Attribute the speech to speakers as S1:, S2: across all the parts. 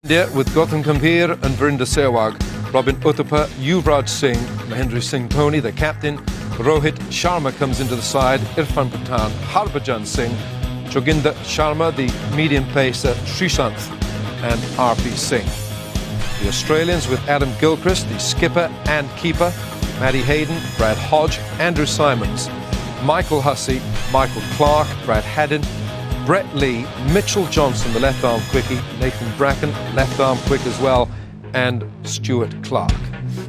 S1: India with Gautam Gambhir and Vrinder Sehwag, Robin Uthappa, Yuvraj Singh, Mahendra Singh Dhoni, the captain. Rohit Sharma comes into the side, Irfan Pathan, Harbhajan Singh, Joginder Sharma, the medium pacer, Srishanth and RP Singh. The Australians with Adam Gilchrist, the skipper and keeper, Matty Hayden, Brad Hodge, Andrew Simons, Michael Hussey, Michael Clark, Brad Haddin, Brett Lee, Mitchell Johnson, the left-arm quickie, Nathan Bracken, left-arm quick as well, and Stuart Clark.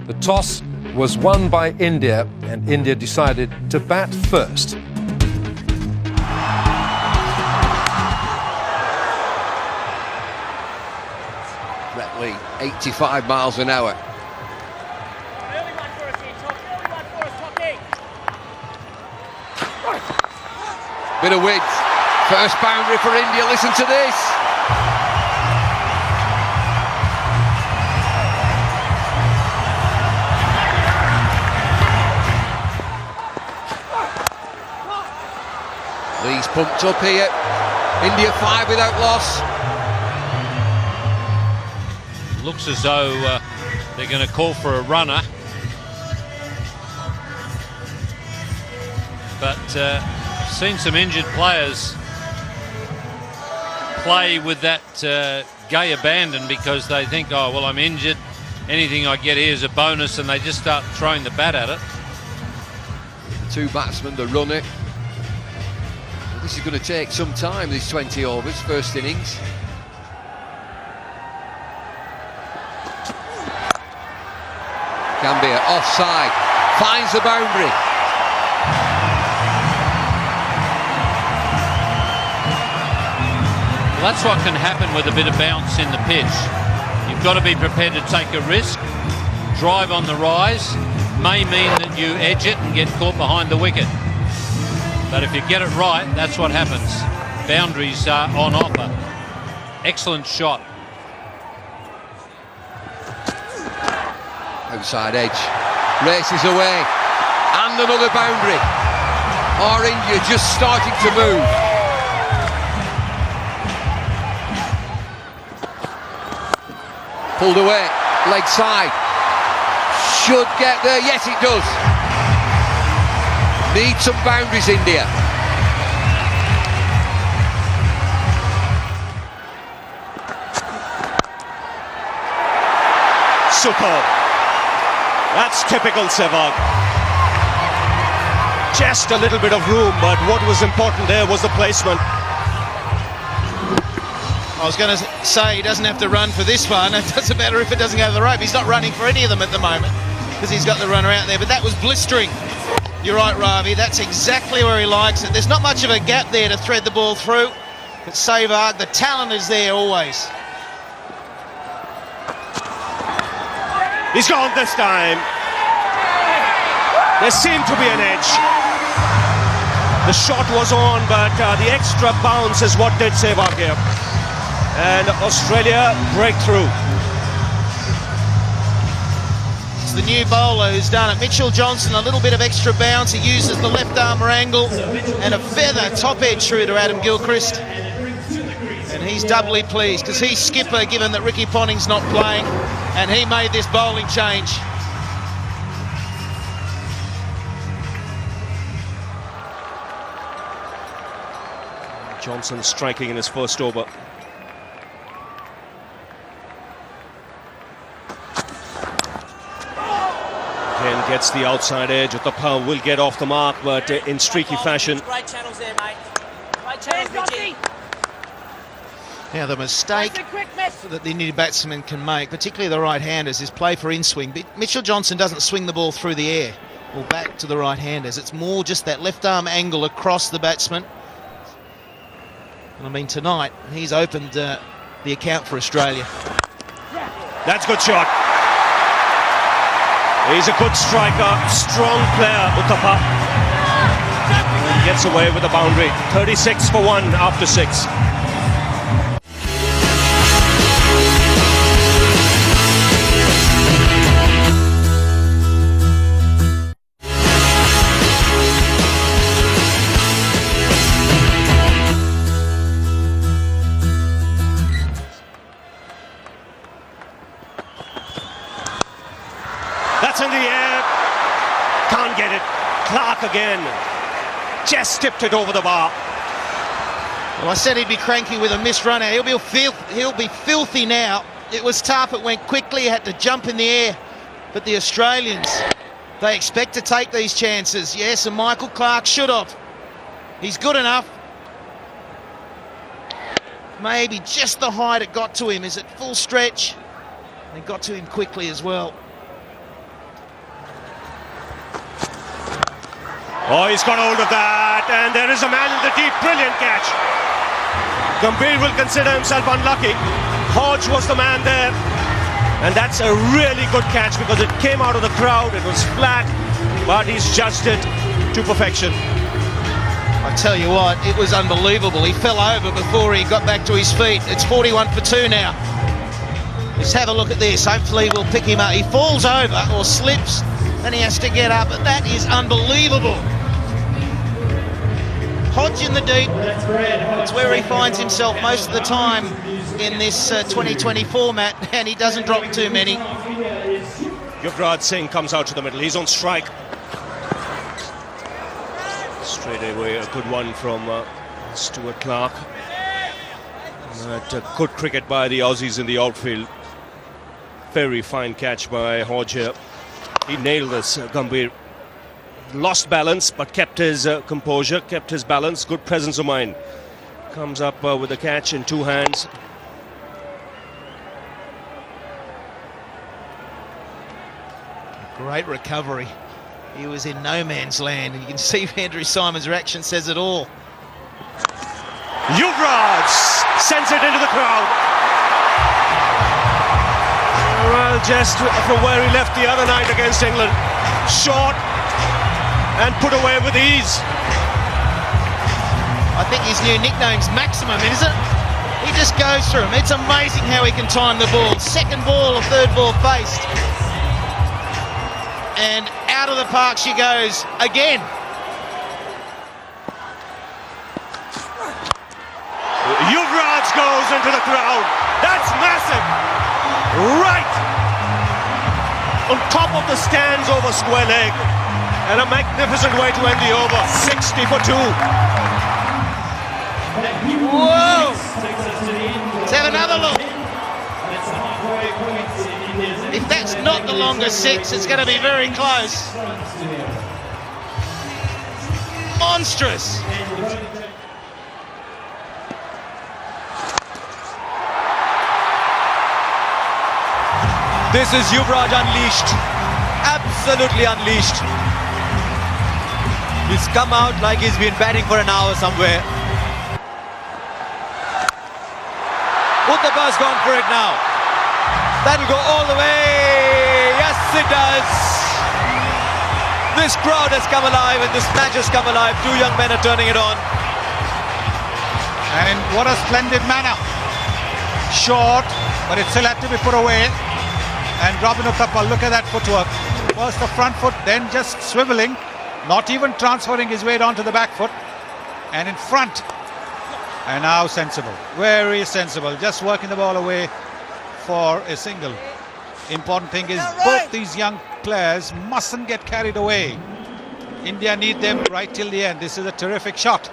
S1: The toss was won by India, and India decided to bat first.
S2: Brett Lee, 85 miles an hour. Bit of width. First boundary for India, listen to this. Lee's pumped up here. India 5 without loss.
S3: Looks as though they're going to call for a runner. But I've seen some injured players play with that gay abandon because they think, oh, well, I'm injured. Anything I get here is a bonus, and they just start throwing the bat at it.
S2: Two batsmen, the runner. This is going to take some time, these 20 overs, first innings. Gambhir offside, finds the boundary.
S3: Well, that's what can happen with a bit of bounce in the pitch. You've got to be prepared to take a risk. Drive on the rise may mean that you edge it and get caught behind the wicket. But if you get it right, that's what happens. Boundaries are on offer. Excellent shot.
S2: Outside edge, races away, and another boundary. Or India just starting to move. Pulled away, leg side. Should get there, yes it does. Need some boundaries, India.
S4: Superb. That's typical Sehwag. Just a little bit of room, but what was important there was the placement.
S5: I was going to say he doesn't have to run for this one. It doesn't matter if it doesn't go to the rope. He's not running for any of them at the moment because he's got the runner out there. But that was blistering. You're right, Ravi. That's exactly where he likes it. There's not much of a gap there to thread the ball through. But Sehwag, the talent is there always.
S4: He's gone this time. There seemed to be an edge. The shot was on, but the extra bounce is what did Sehwag here. And Australia breakthrough.
S5: It's the new bowler who's done it. Mitchell Johnson, a little bit of extra bounce. He uses the left arm angle and a feather top edge through to Adam Gilchrist. And he's doubly pleased because he's skipper, given that Ricky Ponting's not playing, and he made this bowling change.
S4: Johnson striking in his first over. Again gets the outside edge. Uthappa will get off the mark, but in streaky fashion.
S6: Right channels there, mate. Right channels, Richie.
S5: Now the mistake that the Indian batsman can make, particularly the right-handers, is play for in-swing. Mitchell Johnson doesn't swing the ball through the air or back to the right-handers. It's more just that left arm angle across the batsman. And I mean, tonight he's opened the account for Australia.
S4: That's a good shot. He's a good striker, strong player, Uthappa. And gets away with the boundary. 36 for 1 after 6. in the air. Can't get it. Clark again. Just tipped it over the bar.
S5: Well, I said he'd be cranky with a missed runner. He'll be filthy now. It was tough. It went quickly. He had to jump in the air. But the Australians, they expect to take these chances. Yes, and Michael Clark should have. He's good enough. Maybe just the height it got to him. Is it full stretch? It got to him quickly as well.
S4: Oh, he's got hold of that, and there is a man in the deep. Brilliant catch. Gambhir will consider himself unlucky. Hodge was the man there, and that's a really good catch because it came out of the crowd. It was flat, but he's judged it to perfection.
S5: I tell you what, it was unbelievable. He fell over before he got back to his feet. It's 41 for 2 now. Let's have a look at this. Hopefully we'll pick him up. He falls over or slips, and he has to get up. But that is unbelievable. Hodge in the deep. It's where he finds himself most of the time in this 2020 format, and he doesn't drop too many.
S4: Yuvraj Singh comes out to the middle. He's on strike. Straight away, a good one from Stuart Clark. Good cricket by the Aussies in the outfield. Very fine catch by Hodge here. He nailed this, Gambhir. Lost balance, but kept his composure, kept his balance. Good presence of mind. Comes up with the catch in 2 hands.
S5: Great recovery. He was in no man's land, and you can see Andrew Symonds' reaction says it all.
S4: Yuvraj sends it into the crowd. Well, just from where he left the other night against England. Short and put away with ease.
S5: I think his new nickname's Maximum, is it? He just goes through them. It's amazing how he can time the ball. Second ball or third ball faced. And out of the park she goes again.
S4: Yuvraj goes into the crowd. That's massive. Right on top of the stands over square leg. And a magnificent way to end the over. 60 for 2.
S5: Whoa! Let's have another look. If that's not the longest 6, it's going to be very close. Monstrous.
S7: This is Yuvraj unleashed. Absolutely unleashed. He's come out like he's been batting for an hour somewhere. Uttapa's gone for it now. That'll go all the way. Yes, it does. This crowd has come alive and this match has come alive. 2 young men are turning it on.
S8: And what a splendid manner. Short, but it still had to be put away. And Robin Uthappa, look at that footwork. First the front foot, then just swiveling. Not even transferring his weight onto the back foot. And in front. And now sensible. Very sensible. Just working the ball away for a single. Important thing is both these young players mustn't get carried away. India need them right till the end. This is a terrific shot.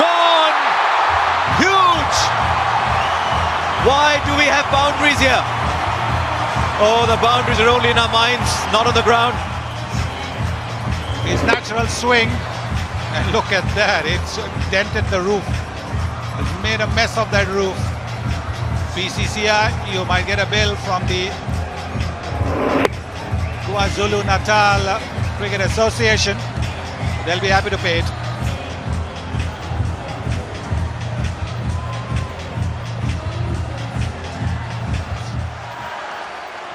S7: Gone! Huge! Why do we have boundaries here? Oh, the boundaries are only in our minds, not on the ground.
S8: His natural swing. And look at that, it's dented the roof. It's made a mess of that roof. BCCI, you might get a bill from the KwaZulu-Natal Cricket Association. They'll be happy to pay it.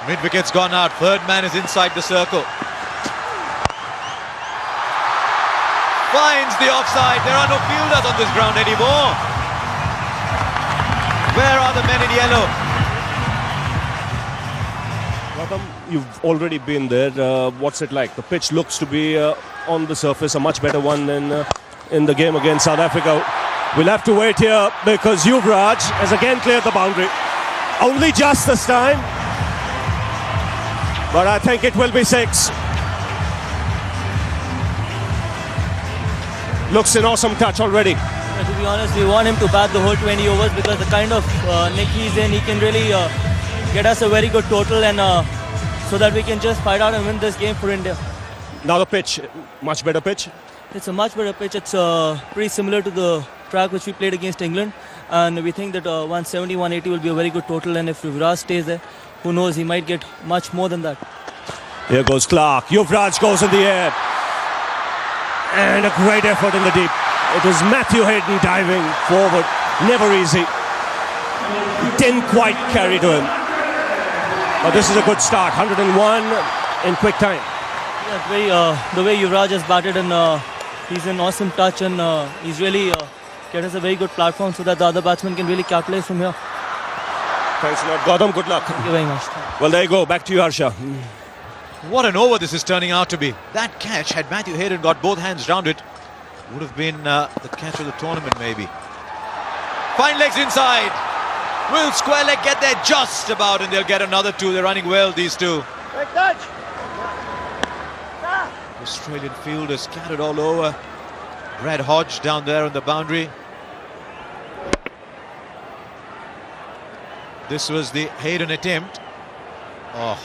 S7: Mid-wicket's gone out, third man is inside the circle. Finds the offside. There are no fielders on this ground anymore. Where are the men in yellow?
S4: Gautam, you've already been there. What's it like? The pitch looks to be on the surface a much better one than in the game against South Africa. We'll have to wait here because Yuvraj has again cleared the boundary. Only just this time. But I think it will be 6. Looks an awesome touch already.
S6: To be honest, we want him to bat the whole 20 overs because the kind of nick he's in, he can really get us a very good total, and so that we can just fight out and win this game for India.
S4: Now the pitch, much better pitch.
S6: It's a much better pitch. It's pretty similar to the track which we played against England, and we think that 170, 180 will be a very good total, and if Yuvraj stays there, who knows, he might get much more than that.
S4: Here goes Clark. Yuvraj goes in the air. And a great effort in the deep. It was Matthew Hayden diving forward. Never easy. Didn't quite carry to him. But this is a good start. 101 in quick time.
S6: Yeah, the way Yuvraj has batted, and he's an awesome touch, and he's really get us a very good platform so that the other batsmen can really capitalize from here.
S4: Thanks a lot, Gautam. Good luck.
S6: Thank you very much.
S4: Well, there you go. Back to you, Harsha.
S7: What an over this is turning out to be. That catch, had Matthew Hayden got both hands round it, would have been the catch of the tournament maybe. Fine legs inside. Will square leg get there just about, and they'll get another 2. They're running well, these two. Australian fielders scattered all over. Brad Hodge down there on the boundary. This was the Hayden attempt. Oh,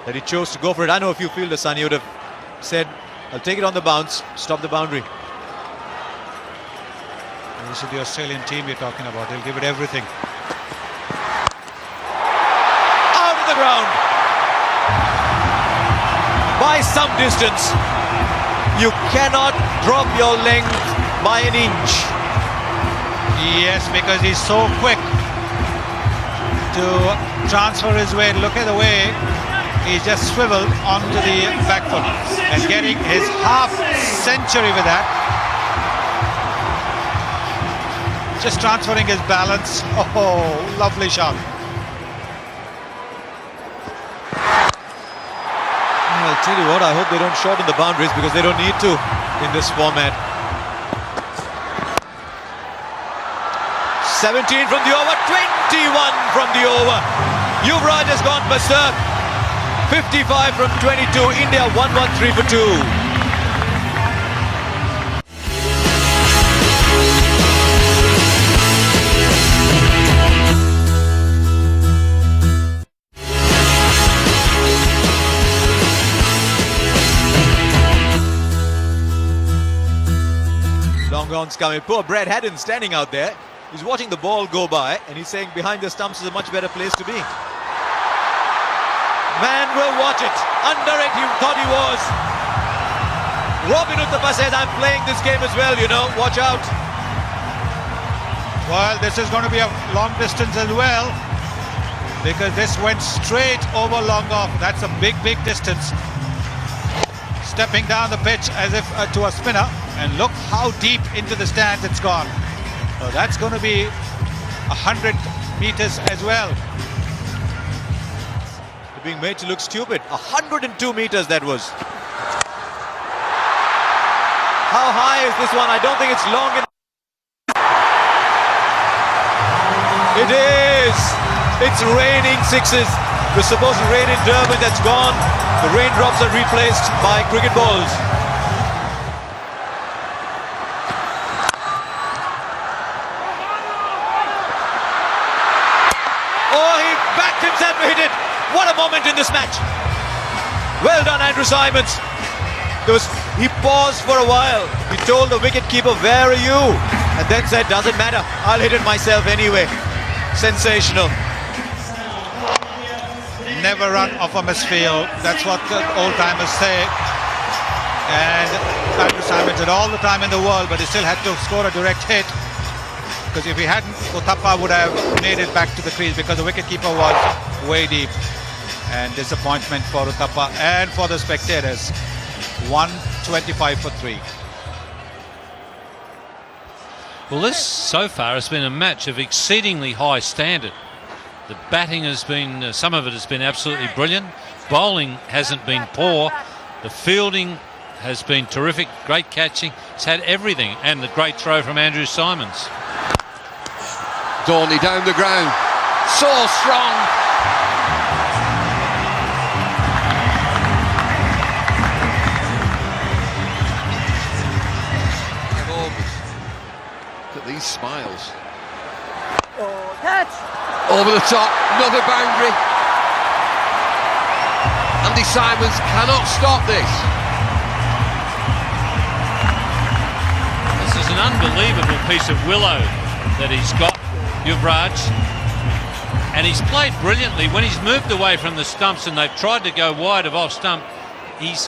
S7: that he chose to go for it. I know if you fielders, son, you would have said, I'll take it on the bounce, stop the boundary.
S8: This is the Australian team we're talking about. They'll give it everything.
S7: Out of the ground. By some distance. You cannot drop your length by an inch.
S8: Yes, because he's so quick to transfer his weight. Look at the way he just swiveled onto the back foot and getting his half century with that. Just transferring his balance. Oh, lovely shot.
S7: I'll tell you what, I hope they don't shorten the boundaries because they don't need to in this format. 17 from the over, 21 from the over. Yuvraj has gone berserk. 55 from 22. India 113 for 2. Long on's coming. Poor Brad Haddon standing out there. He's watching the ball go by and he's saying behind the stumps is a much better place to be. Man will watch it. Under it, he thought he was. Robin Uthappa said, I'm playing this game as well, you know. Watch out.
S8: Well, this is going to be a long distance as well, because this went straight over long off. That's a big, big distance. Stepping down the pitch as if to a spinner. And look how deep into the stands it's gone. So that's going to be 100 meters as well.
S7: They're being made to look stupid. 102 meters that was. How high is this one? I don't think it's long enough. It is. It's raining sixes. It was supposed to rain in Durban. That's gone. The raindrops are replaced by cricket balls. Himself to hit it. What a moment in this match. Well done, Andrew Simons. He paused for a while. He told the wicketkeeper, where are you? And then said, doesn't matter, I'll hit it myself anyway. Sensational.
S8: Never run off a misfield. That's what the old-timers say. And Andrew Simons had all the time in the world, but he still had to score a direct hit. Because if he hadn't, Uthappa would have made it back to the crease because the wicketkeeper was way deep. And disappointment for Uthappa and for the spectators. 125 for 3.
S3: Well, this so far has been a match of exceedingly high standard. The batting has been, some of it has been absolutely brilliant. Bowling hasn't been poor. The fielding has been terrific. Great catching. He's had everything, and the great throw from Andrew Simons.
S2: Dhoni down the ground. So strong. Look at these smiles. Over the top, another boundary. Andy Simons cannot stop this.
S3: This is an unbelievable piece of willow that he's got, Yuvraj. And he's played brilliantly. When he's moved away from the stumps and they've tried to go wide of off stump, he's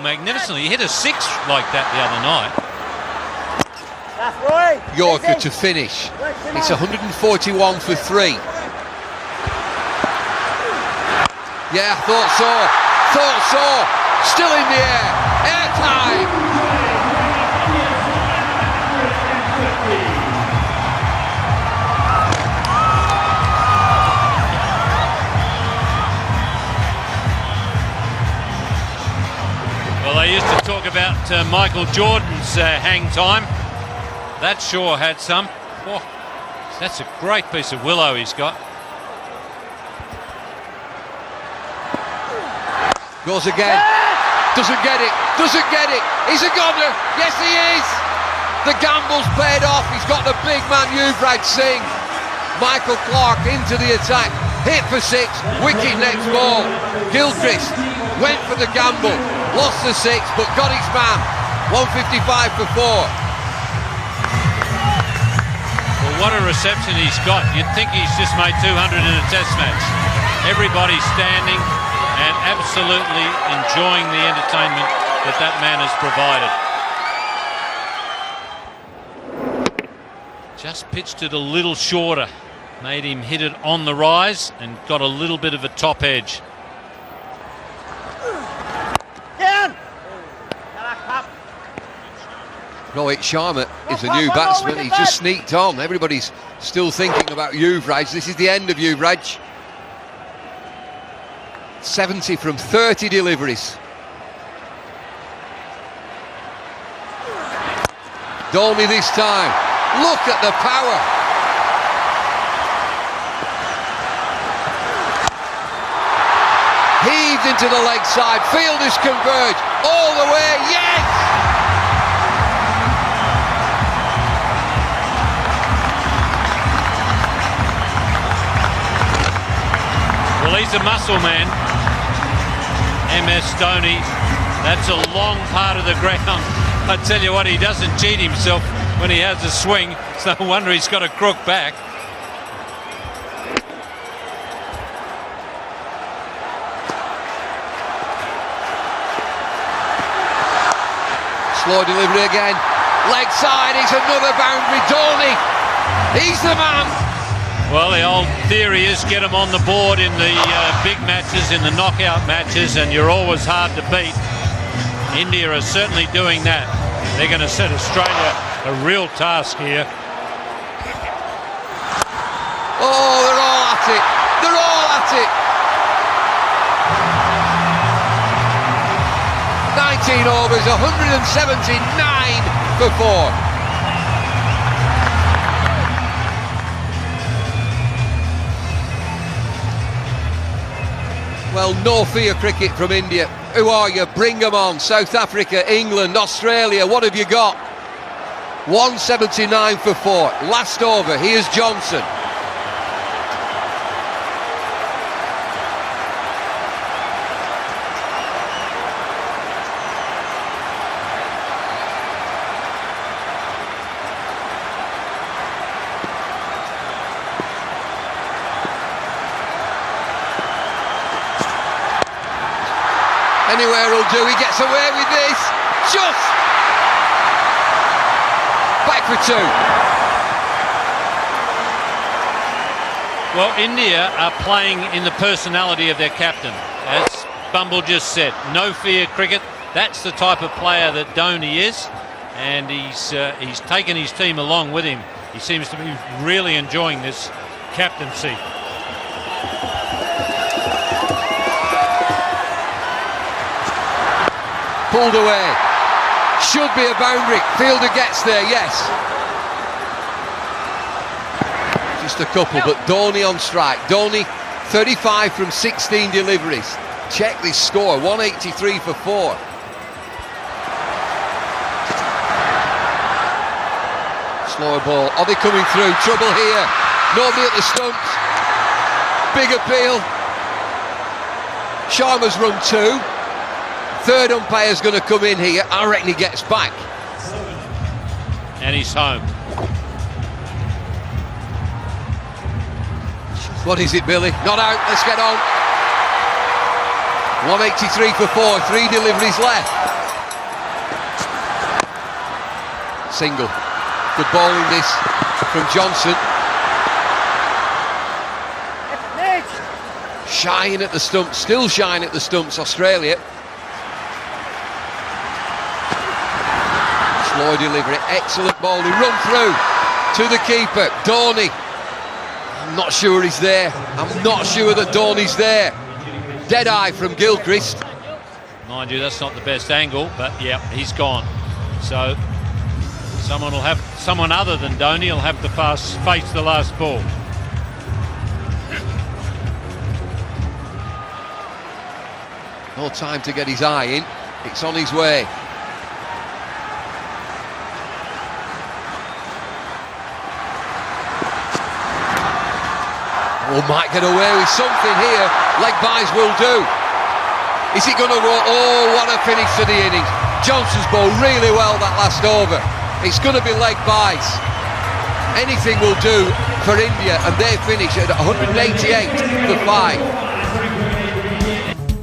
S3: magnificently. He hit a 6 like that the other night.
S2: Yorker to finish. It's 141 for 3. Yeah, thought so. Still in the air. Airtime.
S3: Well, they used to talk about Michael Jordan's hang time. That sure had some. Oh, that's a great piece of willow he's got.
S2: Goes again. Doesn't get it. He's a goner. Yes, he is. The gamble's paid off. He's got the big man Yuvraj Singh. Michael Clark into the attack. Hit for 6. Wicket next ball. Gilchrist went for the gamble. Lost the 6, but got his man. 155 for 4.
S3: Well, what a reception he's got. You'd think he's just made 200 in a test match. Everybody's standing and absolutely enjoying the entertainment that that man has provided. Just pitched it a little shorter. Made him hit it on the rise and got a little bit of a top edge.
S2: Rohit Sharma is a new batsman. He's just sneaked on. Everybody's still thinking about Yuvraj. This is the end of Yuvraj. 70 from 30 deliveries. Dhoni this time. Look at the power. Heaved into the leg side. Fielders converge all the way. Yes!
S3: Well, he's a muscle man, MS Dhoni. That's a long part of the ground. I tell you what, he doesn't cheat himself when he has a swing. It's no wonder he's got a crook back.
S2: Slow delivery again. Leg side, it's another boundary. Dhoni, he's the man.
S3: Well, the old theory is get them on the board in the big matches, in the knockout matches, and you're always hard to beat. India are certainly doing that. They're going to set Australia a real task here.
S2: Oh, they're all at it. They're all at it. 19 overs, 179 for 4. Well, no fear cricket from India. Who are you? Bring them on. South Africa, England, Australia, what have you got? 179 for 4. Last over, here's Johnson. Anywhere will do, he gets away with this, just back for 2.
S3: Well, India are playing in the personality of their captain. As Bumble just said, no fear cricket. That's the type of player that Dhoni is, and he's taken his team along with him. He seems to be really enjoying this captaincy.
S2: pulled away. Should be a boundary. Fielder gets there, yes. Just a couple, but Dhoni on strike. Dhoni, 35 from 16 deliveries. Check this score, 183 for 4. Slower ball. Are they coming through? Trouble here. Nobody at the stumps. Big appeal. Sharma's run 2. Third umpire's going to come in here. I reckon he gets back.
S3: And he's home.
S2: What is it, Billy? Not out. Let's get on. 183 for 4. 3 deliveries left. Single. Good bowling this from Johnson. Shying at the stumps. Still shying at the stumps, Australia. Slow delivery. Excellent bowling. Run through to the keeper. Dhoni. I'm not sure he's there. I'm not sure that Dhoni's there. Dead eye from Gilchrist.
S3: Mind you, that's not the best angle, but yeah, he's gone. So someone other than Dhoni will have to face the last ball.
S2: No time to get his eye in. It's on his way. Oh, might get away with something here. Leg byes will do. Is it going to roll? Oh, what a finish to the innings. Johnson's bowled really well that last over. It's going to be leg byes. Anything will do for India, and they finish at 188 for 5.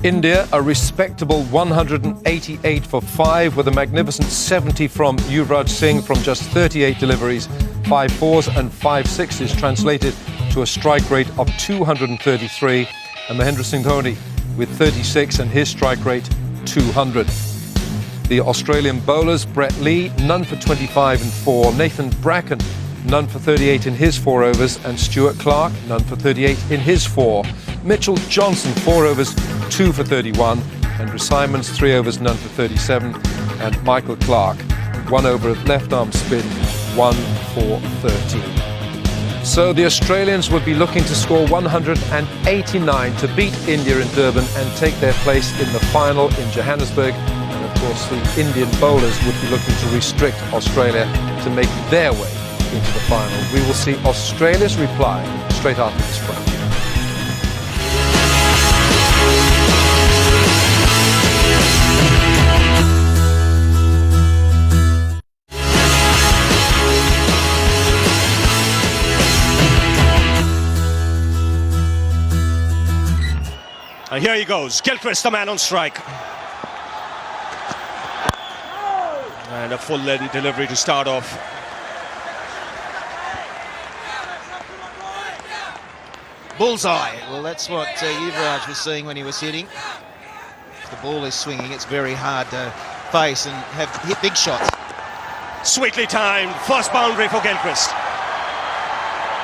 S1: India, a respectable 188 for 5 with a magnificent 70 from Yuvraj Singh from just 38 deliveries, 5 fours and 5 sixes, translated to a strike rate of 233, and Mahendra Singh Dhoni with 36 and his strike rate 200. The Australian bowlers, Brett Lee, none for 25 and 4, Nathan Bracken, none for 38 in his 4 overs, and Stuart Clark, none for 38 in his 4. Mitchell Johnson, 4 overs, 2 for 31, Andrew Simons, 3 overs, none for 37, and Michael Clark, 1 over of left arm spin, 1 for 13. So the Australians would be looking to score 189 to beat India in Durban and take their place in the final in Johannesburg. And of course the Indian bowlers would be looking to restrict Australia to make their way into the final. We will see Australia's reply straight after this break.
S4: And here he goes, Gilchrist, the man on strike. And a full-length delivery to start off.
S5: Bullseye. Well, that's what Yuvraj was seeing when he was hitting. If the ball is swinging, it's very hard to face and hit big shots.
S4: Sweetly timed, first boundary for Gilchrist.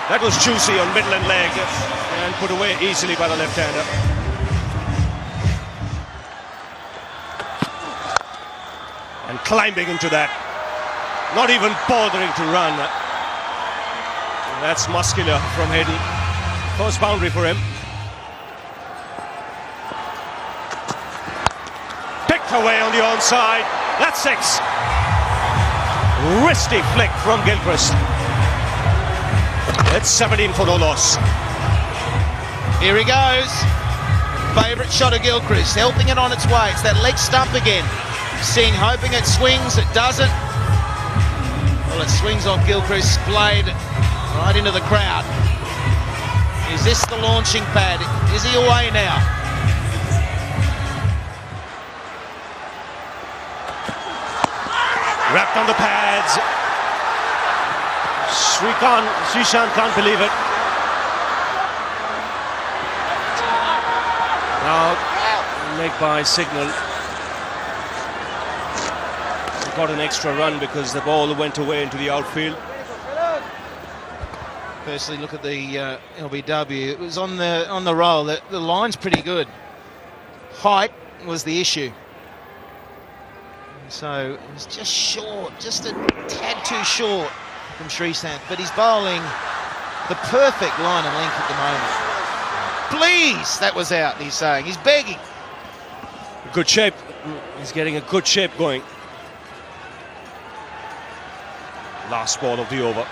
S4: That was juicy on middle and leg and put away easily by the left-hander. And climbing into that, not even bothering to run. That's muscular from Hayden. First boundary for him. Picked away on the onside. That's 6. Wristy flick from Gilchrist. It's 17 for no loss.
S5: Here he goes. Favourite shot of Gilchrist, helping it on its way. It's that leg stump again. Singh hoping it swings, it doesn't. Well, it swings off Gilchrist's blade right into the crowd. Is this the launching pad? Is he away now?
S4: Wrapped on the pads. Srishant can't believe it. Now, leg by signal. Got an extra run because the ball went away into the outfield.
S5: Firstly, look at the LBW. It was on the roll. The line's pretty good. Height was the issue. So it was just short, just a tad too short from Sreesanth, but he's bowling the perfect line and length at the moment. Please, that was out, he's saying. He's begging.
S4: Good shape. He's getting a good shape going. Last ball of the over.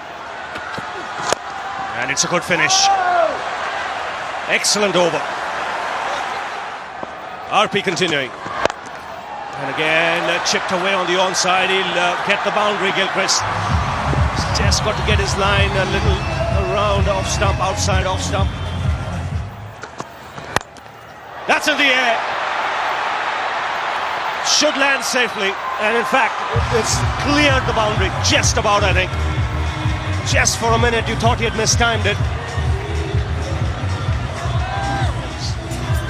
S4: And it's a good finish. Excellent over. RP continuing. And again, chipped away on the onside. He'll get the boundary, Gilchrist. He's just got to get his line a little around off stump, outside off stump. That's in the air. Should land safely. And in fact, it's cleared the boundary. Just about, I think. Just for a minute, you thought he had mistimed it.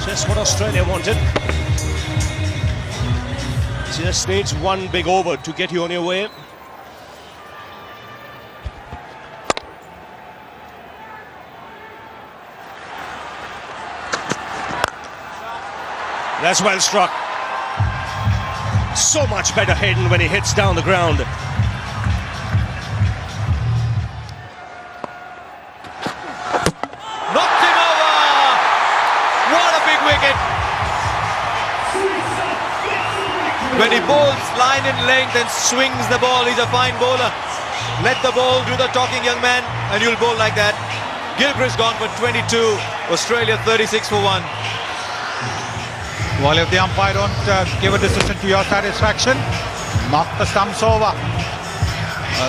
S4: Just what Australia wanted. Just needs one big over to get you on your way. That's well struck. So much better Hayden when he hits down the ground.
S7: Knocked him over! What a big wicket! When he bowls line and length and swings the ball, he's a fine bowler. Let the ball do the talking, young man, and you'll bowl like that. Gilchrist gone for 22, Australia 36 for 1.
S8: Well, if the umpire don't give a decision to your satisfaction, knock the stumps over.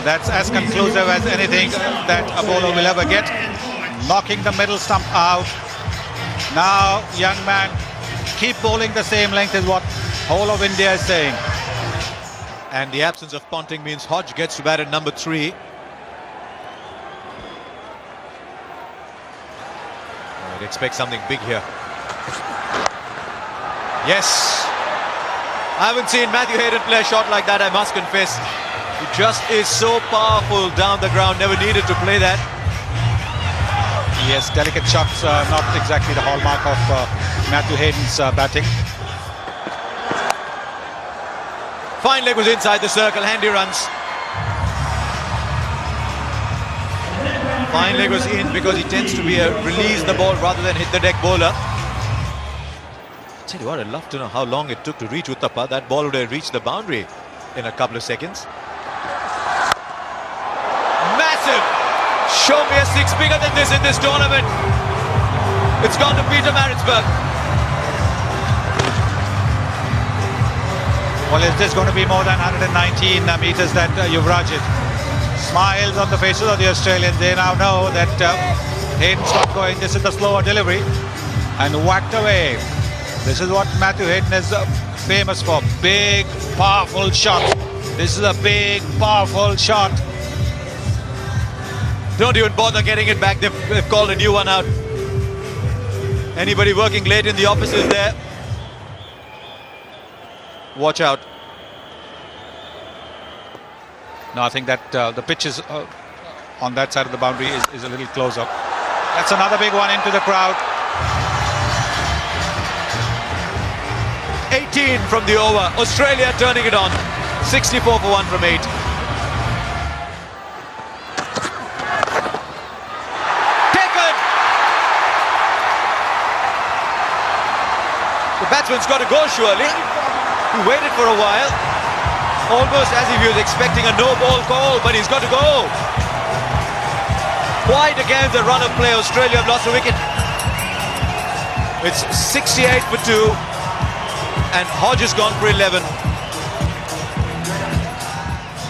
S8: That's as conclusive as anything that a bowler will ever get. Knocking the middle stump out. Now, young man, keep bowling the same length is what whole of India is saying.
S7: And the absence of Ponting means Hodge gets to bat at number 3. I'd expect something big here. Yes. I haven't seen Matthew Hayden play a shot like that, I must confess. He just is so powerful down the ground, never needed to play that.
S8: Yes, delicate shots, not exactly the hallmark of Matthew Hayden's batting.
S7: Fine leg was inside the circle, handy runs. Fine leg was in because he tends to be a release the ball rather than hit the deck bowler. Tell you what, I'd love to know how long it took to reach Uthappa. That ball would have reached the boundary in a couple of seconds. Massive! Show me a 6 bigger than this in this tournament. It's gone to Peter Maritzburg.
S8: Well, is this going to be more than 119 meters that Yuvraj hit? Smiles on the faces of the Australians. They now know that Hayden's not going. This is the slower delivery. And whacked away. This is what Matthew Hayden is famous for. Big, powerful shots. This is a big, powerful shot.
S7: Don't even bother getting it back. They've called a new one out. Anybody working late in the offices there? Watch out.
S8: No, I think that the pitch is on that side of the boundary is a little closer. That's another big one into the crowd.
S7: 18 from the over. Australia turning it on. 64 for 1 from 8. Taken! The batsman's got to go surely. He waited for a while. Almost as if he was expecting a no-ball call, but he's got to go. Wide again the run of play. Australia have lost a wicket. It's 68 for 2. And Hodge has gone for 11.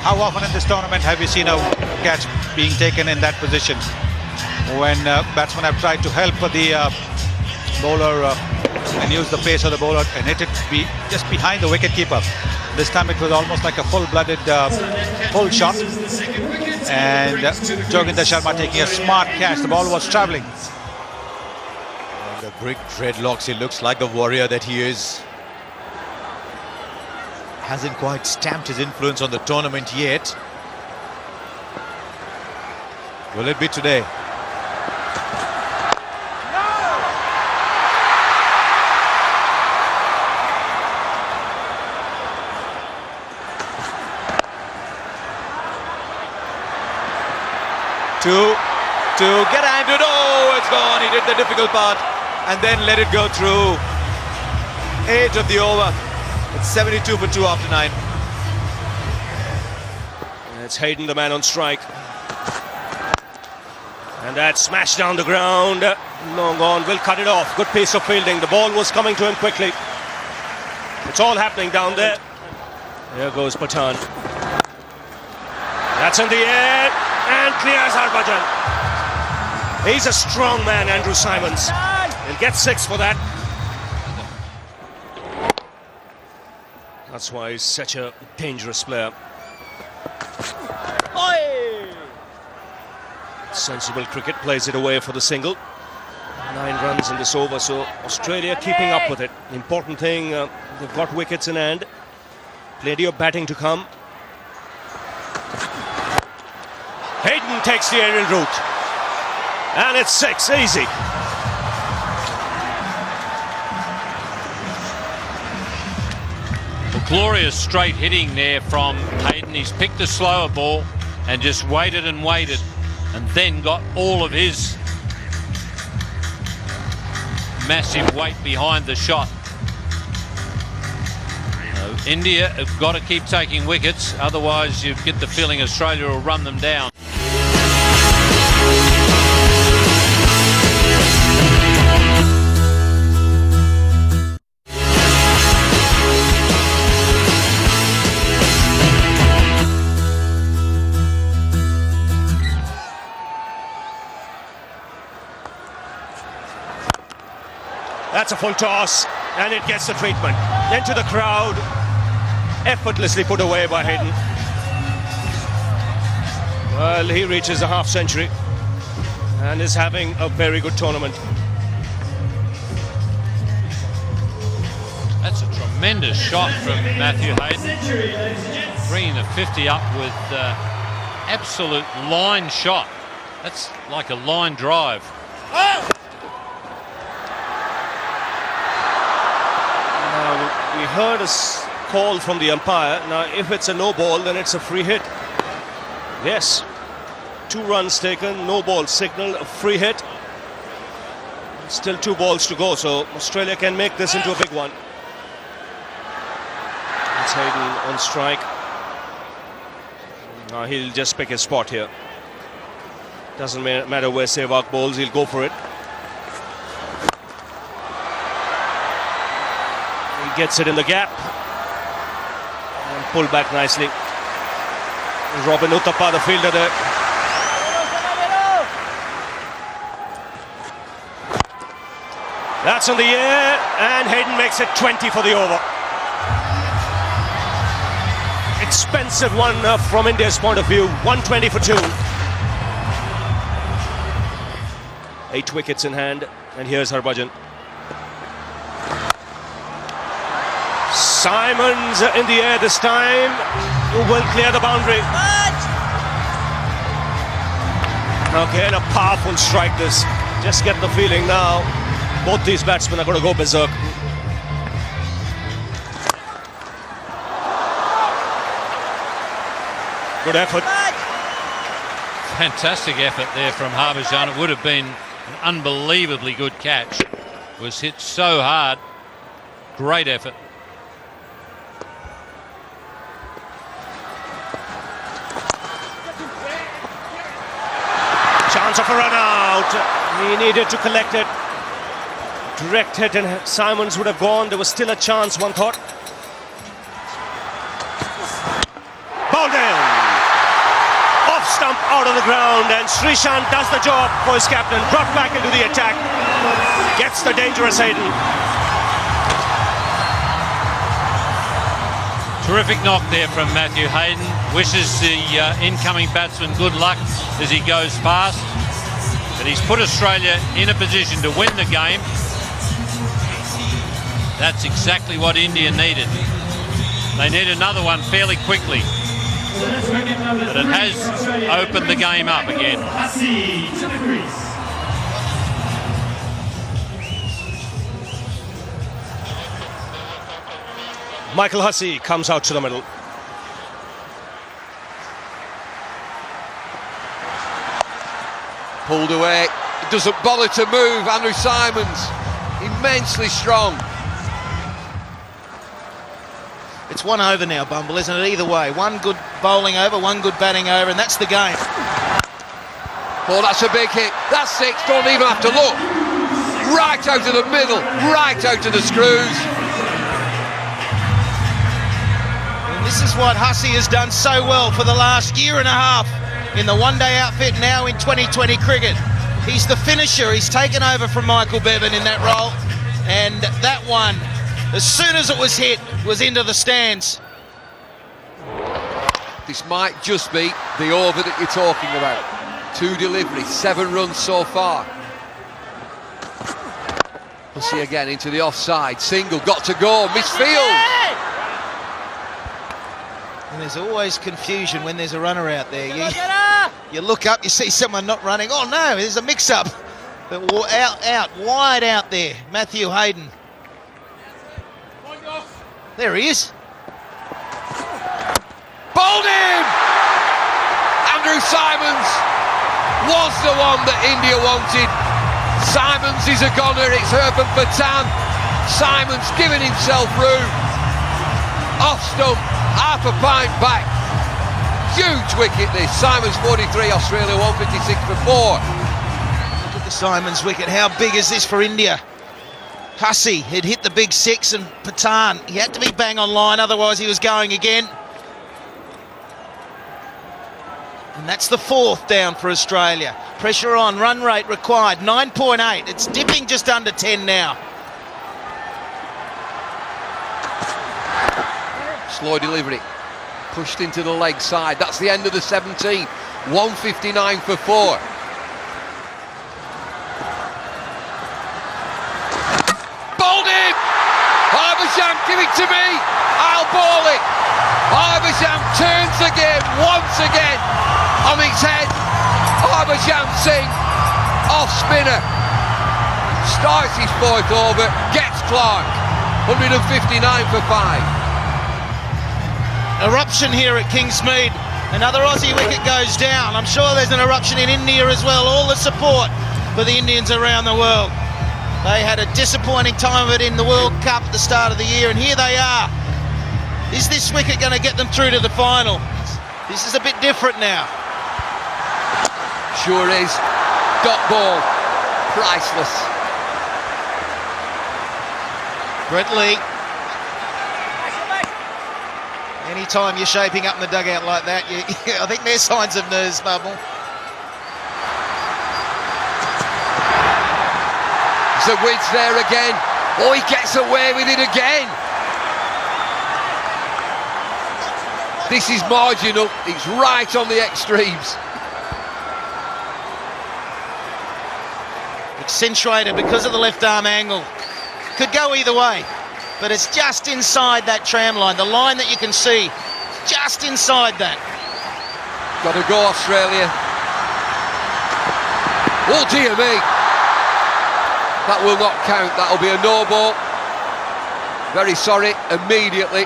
S8: How often in this tournament have you seen a catch being taken in that position? When batsmen have tried to help the bowler and use the pace of the bowler and hit it just behind the wicketkeeper. This time it was almost like a full-blooded full shot. And Joginder Sharma taking a smart catch. The ball was travelling.
S7: The big dreadlocks, he looks like the warrior that he is. Hasn't quite stamped his influence on the tournament yet. Will it be today? to get Andrew. Oh, it's gone. He did the difficult part and then let it go through. 8 of the over. It's 72 for 2 after 9.
S4: It's Hayden, the man on strike. And that smashed down the ground. Long on, will cut it off. Good piece of fielding. The ball was coming to him quickly. It's all happening down there. There goes Pathan. That's in the air and clears Harbhajan. He's a strong man, Andrew Simons. He'll get 6 for that. That's why he's such a dangerous player. Sensible cricket, plays it away for the single. 9 runs in this over, so Australia keeping up with it. Important thing, they've got wickets in hand. Plenty of batting to come. Hayden takes the aerial route. And it's 6, easy.
S3: Well, glorious straight hitting there from Hayden. He's picked a slower ball and just waited and waited, and then got all of his massive weight behind the shot. India have got to keep taking wickets, otherwise you get the feeling Australia will run them down.
S4: That's a full toss, and it gets the treatment. Into the crowd, effortlessly put away by Hayden. Well, he reaches a half century and is having a very good tournament.
S3: That's a tremendous shot from Matthew Hayden, bringing the 50 up with absolute line shot. That's like a line drive.
S4: We heard a call from the umpire. Now, if it's a no ball, then it's a free hit. Yes, 2 runs taken, no ball signal, a free hit. Still 2 balls to go, so Australia can make this into a big one. It's Hayden on strike. Now he'll just pick his spot here. Doesn't matter where Sehwag bowls, he'll go for it. Gets it in the gap and pulled back nicely. Robin Uthappa, the fielder there. That's in the air, and Hayden makes it 20 for the over. Expensive one from India's point of view. 120 for 2. 8 wickets in hand, and here's Harbhajan. Simons in the air this time, will clear the boundary. Again, a powerful strike this. Just get the feeling now, both these batsmen are going to go berserk. Good effort.
S3: Fantastic effort there from Harbhajan. It would have been an unbelievably good catch. It was hit so hard. Great effort.
S4: Chance of a run out. He needed to collect it. Direct hit and Simons would have gone. There was still a chance, one thought. Ball down. Off stump out of the ground, and Srishant does the job for his captain. Brought back into the attack. Gets the dangerous Hayden.
S3: Terrific knock there from Matthew Hayden. Wishes the incoming batsman good luck as he goes past. But he's put Australia in a position to win the game. That's exactly what India needed. They need another one fairly quickly. But it has opened the game up again.
S4: Michael Hussey comes out to the middle.
S2: Pulled away. He doesn't bother to move. Andrew Symonds, immensely strong.
S5: It's 1 over now, Bumble, isn't it? Either way. One good bowling over, one good batting over, and that's the game.
S2: Oh, that's a big hit. That's 6. Don't even have to look. Right out of the middle. Right out of the screws.
S5: And this is what Hussey has done so well for the last year and a half in the one-day outfit, now in 2020 cricket. He's the finisher. He's taken over from Michael Bevan in that role. And that one, as soon as it was hit, was into the stands.
S2: This might just be the over that you're talking about. 2 deliveries, 7 runs so far. We'll see again into the offside. Single, got to go, misfield.
S5: And there's always confusion when there's a runner out there. You look up, you see someone not running. Oh no, there's a mix-up. But wide out there. Matthew Hayden. There he is.
S2: Bowled him! Andrew Symonds was the one that India wanted. Symonds is a goner, it's Urban Patan. Symonds giving himself room. Off stump, half a pint back. Huge wicket this. Symonds 43, Australia 156 for 4.
S5: Look at the Symonds wicket. How big is this for India? Hussey had hit the big 6 and Patan, he had to be bang on line, otherwise he was going again. And that's the 4th down for Australia. Pressure on, run rate required, 9.8. It's dipping just under 10 now.
S2: Slow delivery. Pushed into the leg side. That's the end of the 17. 159 for 4. Bowled him! Harbhajan, give it to me! I'll bowl it! Harbhajan turns the game once again on its head. Harbhajan Singh, off spinner, starts his 4th over, gets Clark, 159 for 5.
S5: Eruption here at Kingsmead. Another Aussie wicket goes down. I'm sure there's an eruption in India as well. All the support for the Indians around the world. They had a disappointing time of it in the World Cup at the start of the year, and here they are. Is this wicket going to get them through to the final? This is a bit different now.
S2: Sure is. Dot ball. Priceless.
S5: Brett Lee. Anytime you're shaping up in the dugout like that, I think there's signs of nerves, Bubble.
S2: The width there again. Oh, he gets away with it again. This is marginal. It's right on the extremes.
S5: Accentuated because of the left arm angle. Could go either way, but it's just inside that tram line, the line that you can see, just inside that.
S2: Got to go, Australia. Oh dear me. That will not count. That'll be a no ball. Very sorry. Immediately.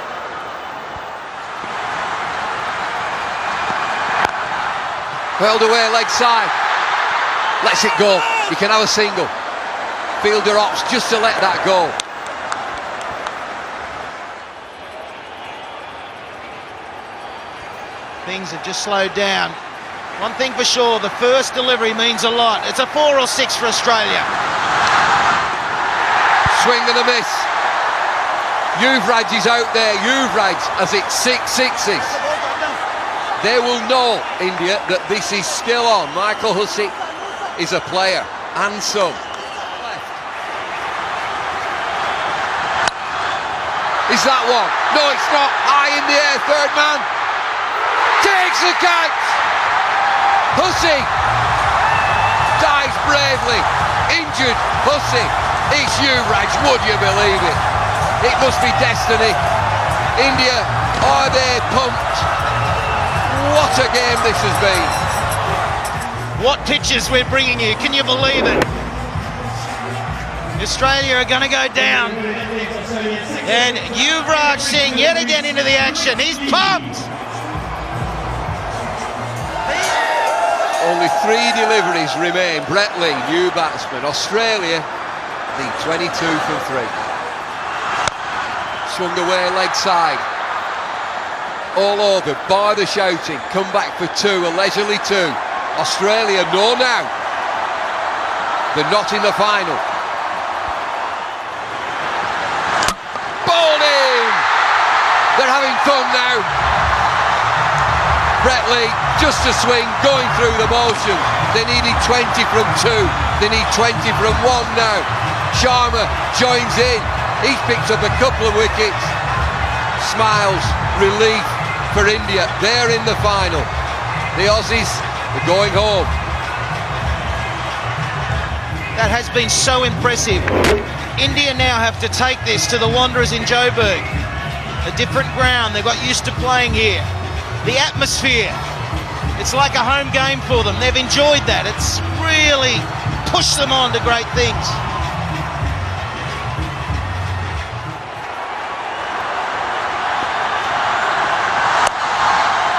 S2: Hurled away, leg side. Lets it go. You can have a single. Fielder opts just to let that go.
S5: Things have just slowed down. One thing for sure, the first delivery means a lot. It's a 4 or 6 for Australia.
S2: Swing and a miss. Yuvraj is out there. Yuvraj has it 6 sixes. They will know, India, that this is still on. Michael Hussey is a player, and some. Is that one? No, it's not. High in the air, third man. Takes the catch. Hussey dies bravely. Injured Hussey. It's Yuvraj, would you believe it? It must be destiny. India, are they pumped? What a game this has been.
S5: What pitches we're bringing you, can you believe it? Australia are going to go down. And Yuvraj Singh yet again into the action. He's pumped.
S2: Only 3 deliveries remain. Brett Lee, new batsman. Australia lead 22 from 3. Swung away leg side. All over, by the shouting. Come back for 2, a leisurely 2. Australia know now. They're not in the final. Bowled in! They're having fun now. Brett Lee, just a swing, going through the motion. They needed 20 from 2. They need 20 from 1 now. Sharma joins in. He's picked up a couple of wickets. Smiles, relief for India. They're in the final. The Aussies are going home.
S5: That has been so impressive. India now have to take this to the Wanderers in Joburg. A different ground, they've got used to playing here. The atmosphere, it's like a home game for them. They've enjoyed that. It's really pushed them on to great things.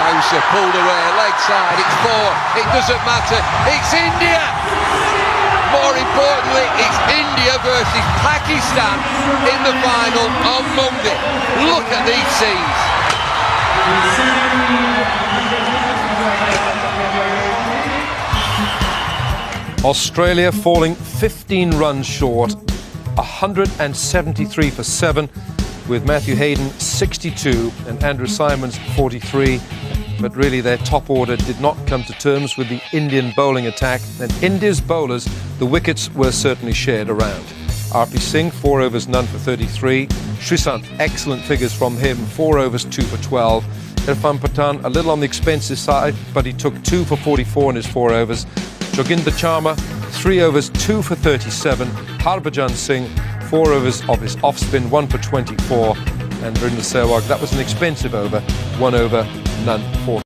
S2: Bouncer pulled away, leg side, it's 4, it doesn't matter, it's India! More importantly, it's India versus Pakistan in the final on Monday. Look at these scenes.
S1: Australia falling 15 runs short, 173 for 7, with Matthew Hayden 62 and Andrew Symonds 43. But really their top order did not come to terms with the Indian bowling attack, and India's bowlers, the wickets were certainly shared around. RP Singh, 4 overs, none for 33. Srisant, excellent figures from him, 4 overs, 2 for 12. Irfan Pathan, a little on the expensive side, but he took 2 for 44 in his 4 overs. Joginder Sharma, 3 overs, 2 for 37. Harbhajan Singh, 4 overs of his off-spin, 1 for 24. And Vrinder Sehwag, that was an expensive over, 1 over, none for